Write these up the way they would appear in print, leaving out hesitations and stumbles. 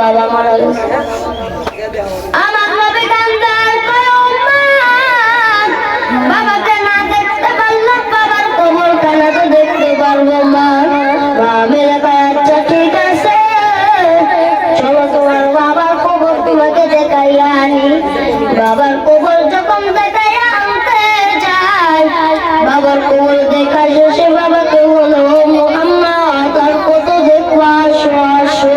বাবা মারা গেছে। আমার নবী কান্দার কয় মা, বাবাকে না দেখতে পারলাম, বাবার কবর খানা তো দেখতে পারবো মা। মা মেরে কয় আচ্ছা ঠিক আছে, চলো তোমার বাবার কবর তোমাকে দেখাইয়া আনি। বাবার কবর যখন দেখাইয়া আনতে যায়, বাবার কবর দেখা শেষে বাবাকে বলো মুহাম্মদ আর কত দেখবো, আসো আসো।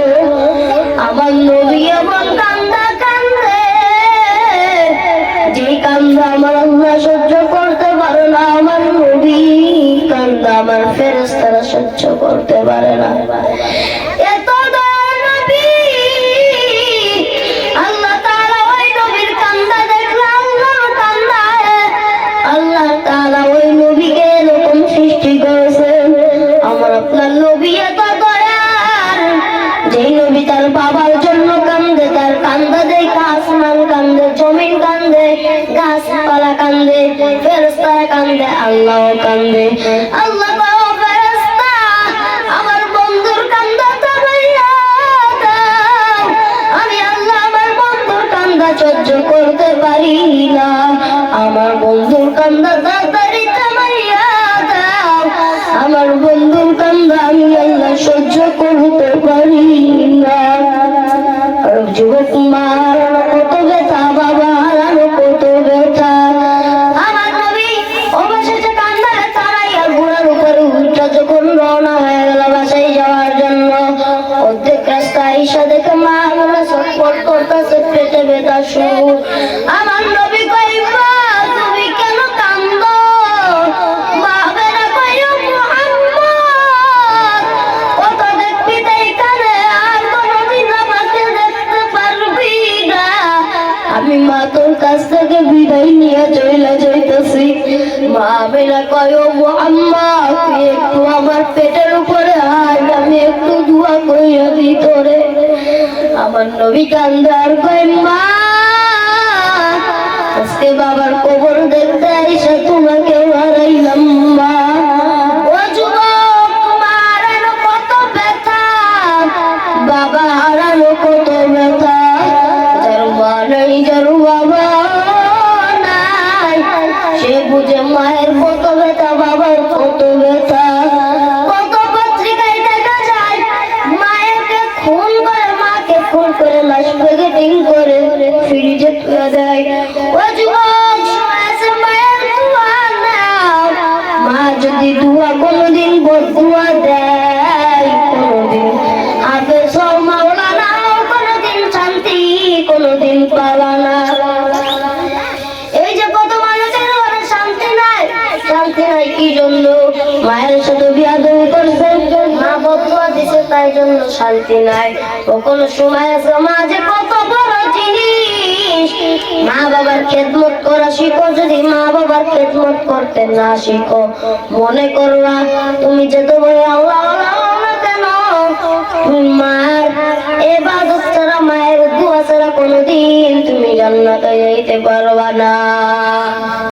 আমার নবী এমন কান্দা কান্দে, যে কান্দা আমার আল্লাহ সহ্য করতে পারে না, আমার নবী কান্দা আমার ফেরেশতারা সহ্য করতে পারে না। এত দয়ার নবী, আল্লাহ তাআলা ওই নবীর কান্দা দেখলে আল্লাহর কান্দা, আল্লাহ তাআলা ওই নবীকে এরকম সৃষ্টি করেছেন। আমার আপনার নবী এত দয়ার, যেই নবী তার বাবার জন্য কান্দে, তার কান্দা দেখে আসমান কান্দে, জমিন কান্দে, গাছপালা কান্দে, ফেরেশতারা কান্দে, আল্লাহও কান্দে। আল্লাহ বাবা ফেরেশতা, আমার বন্ধুর কান্দা থামাইয়া দাও, আমি আল্লাহ আমার বন্ধুর কান্দা সহ্য করতে পারি না, আমার বন্ধুর কান্দা তাড়াতাড়ি থামাইয়া দাও, আমার বন্ধুর কান্দা আমি আল্লাহ সহ্য করতে পারি না। আর যুবক মা হারানো কত ব্যথা, বাবা হারানো কত ব্যথা। আমার নবী অবশেষে কান্দারে থামাইয়া ঘোড়ার উপরে উল্টা যখন রওনা হয়ে গেল বাসায় যাওয়ার জন্য, অর্ধেক রাস্তা আইসা দেখে মা গুলো ছটফট করতেছে, পেটে ব্যথা শুরু। আমার নবী কই মা তুমি কেন কান্দো? বাবেরা কইও মুহাম্মদ কত দেখবি তাই কানে, আর কোনদিন আমাকে দেখতে পারবি না। আমি মা তোর কাছ থেকে বিদায় নিয়ে চলে যাইতেছি। মা বেরা কয় মুহাম্মদ তুই একটু আমার পেটের উপরে আয়, আমি একটু দোয়া কইরা ভিতরে। আমার নবী কান্দে আর কয় মা আজকে বাবার কবর দেখতে আইসা তোমাকে হারাইলাম মা। ও যুবক, মা হারানো কত ব্যথা, বাবা হারানো কত ব্যথা। যার মা নাই, যার বাবা নাই, সে বুঝে মায়ের কত ব্যথা, বাবার কত ব্যথা। কত পত্রিকায় দেখা যায় মায়েরকে খুন করে, মাকে খুন করে লাশ প্যাকেটিং করে ফ্রিজে তুলে দেয়। ও যুবক, আছে মায়ের দোয়া নাও। মা যদি দোয়া কোনোদিন বদুয়া দেয়, কোনোদিন হাফেজ হও, মাওলানা হও, কোনোদিন শান্তি কোনোদিন পাবা না। এই যে কত মানুষের ঘরে শান্তি নাই, শান্তি নাই কি জন্য? মায়ের সাথে বিয়াদবি করছে, মা বদুয়া দিছে, তাই জন্য শান্তি নাই। কখনো সময় আছে মাঝে কত বড় জিনিস, মা বাবার খেদমত করা শিখো। যদি মা বাবার খেদমত করতে না শিখো, মনে করবা তুমি যত বড় আল্লাহ না কেন, তুমি মায়ের ইবাদত ছাড়া, মায়ের দোয়া ছাড়া কোনোদিন তুমি জান্নাতে যাইতে পারবা না।